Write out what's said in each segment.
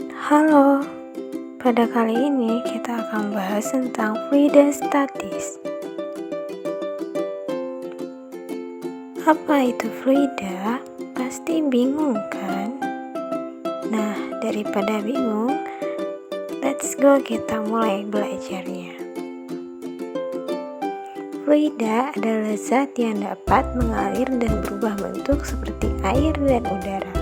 Halo, pada kali ini kita akan bahas tentang fluida statis. Apa itu fluida? Pasti bingung kan? Nah, daripada bingung, let's go kita mulai belajarnya. Fluida adalah zat yang dapat mengalir dan berubah bentuk seperti air dan udara.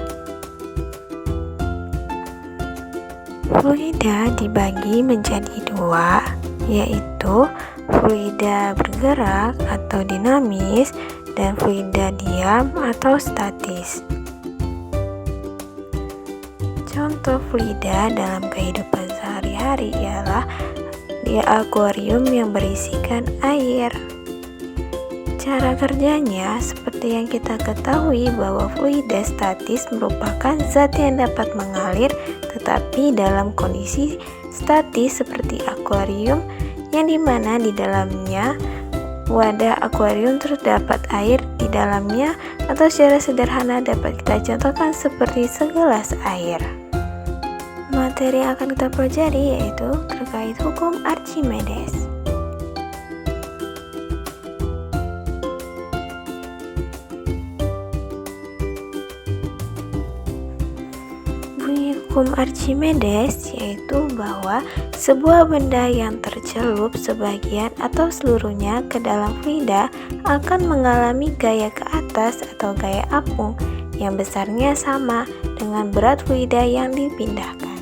Fluida dibagi menjadi dua, yaitu fluida bergerak atau dinamis dan fluida diam atau statis. Contoh fluida dalam kehidupan sehari-hari ialah di akuarium yang berisikan air. Cara kerjanya seperti yang kita ketahui bahwa fluida statis merupakan zat yang dapat mengalir tetapi dalam kondisi statis seperti akuarium yang dimana di dalamnya wadah akuarium terdapat air di dalamnya, atau secara sederhana dapat kita contohkan seperti segelas air. Materi yang akan kita pelajari yaitu terkait hukum Archimedes. Hukum Archimedes yaitu bahwa sebuah benda yang tercelup sebagian atau seluruhnya ke dalam fluida akan mengalami gaya ke atas atau gaya apung yang besarnya sama dengan berat fluida yang dipindahkan.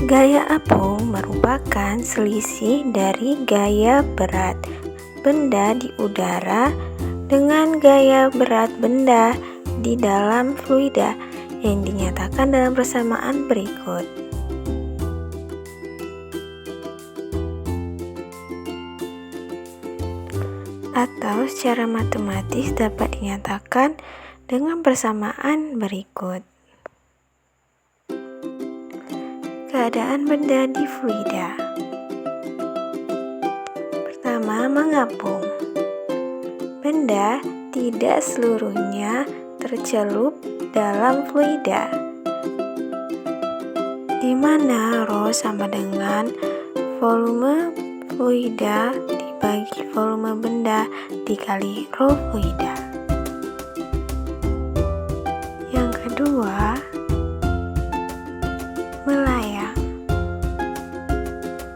Gaya apung merupakan selisih dari gaya berat benda di udara dengan gaya berat benda di dalam fluida yang dinyatakan dalam persamaan berikut. Atau secara matematis dapat dinyatakan dengan persamaan berikut. Keadaan benda di fluida. Pertama, mengapung. Benda tidak seluruhnya tercelup dalam fluida, di mana rho sama dengan volume fluida dibagi volume benda dikali rho fluida. Yang kedua, melayang,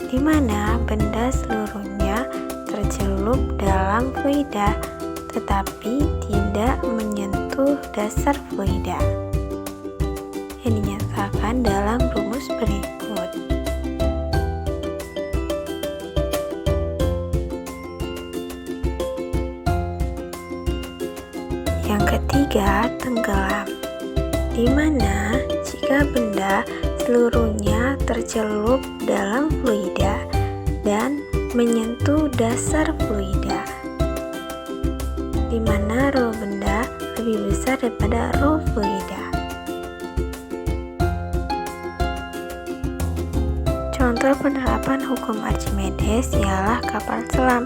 di mana benda seluruhnya tercelup dalam fluida tetapi tidak menyentuh dasar fluida yang dinyatakan dalam rumus berikut. Yang ketiga, tenggelam, di mana jika benda seluruhnya tercelup dalam fluida dan menyentuh dasar fluida, di mana rho benda lebih besar daripada rho fluida. Contoh penerapan hukum Archimedes ialah kapal selam.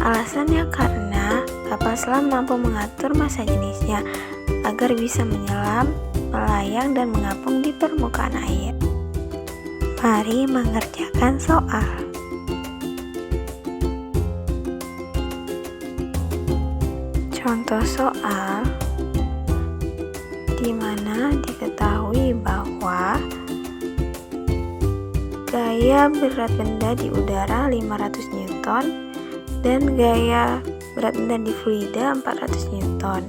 Alasannya karena kapal selam mampu mengatur massa jenisnya agar bisa menyelam, melayang, dan mengapung di permukaan air. Mari mengerjakan soal. Contoh soal di mana diketahui bahwa gaya berat benda di udara 500 Newton dan gaya berat benda di fluida 400 Newton,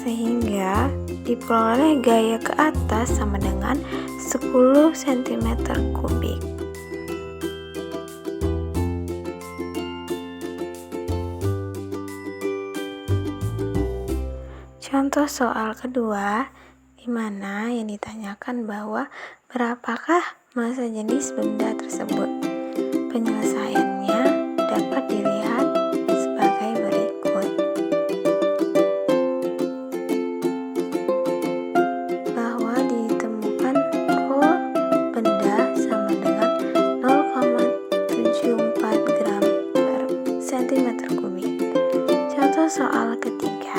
sehingga diperoleh gaya ke atas sama dengan 10 cm kubik. Contoh soal kedua, di mana yang ditanyakan bahwa berapakah massa jenis benda tersebut. Penyelesaiannya dapat dilihat sebagai berikut. Bahwa ditemukan rho benda sama dengan 0,74 gram per cm kubik. Contoh soal ketiga,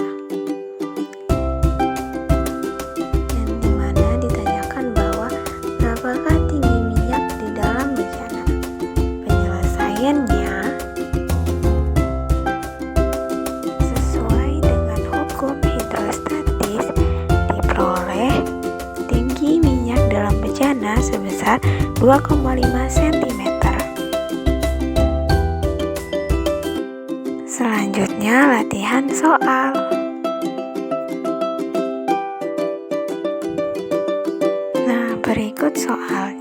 sebesar 2,5 cm. Selanjutnya latihan soal. Nah, berikut soal.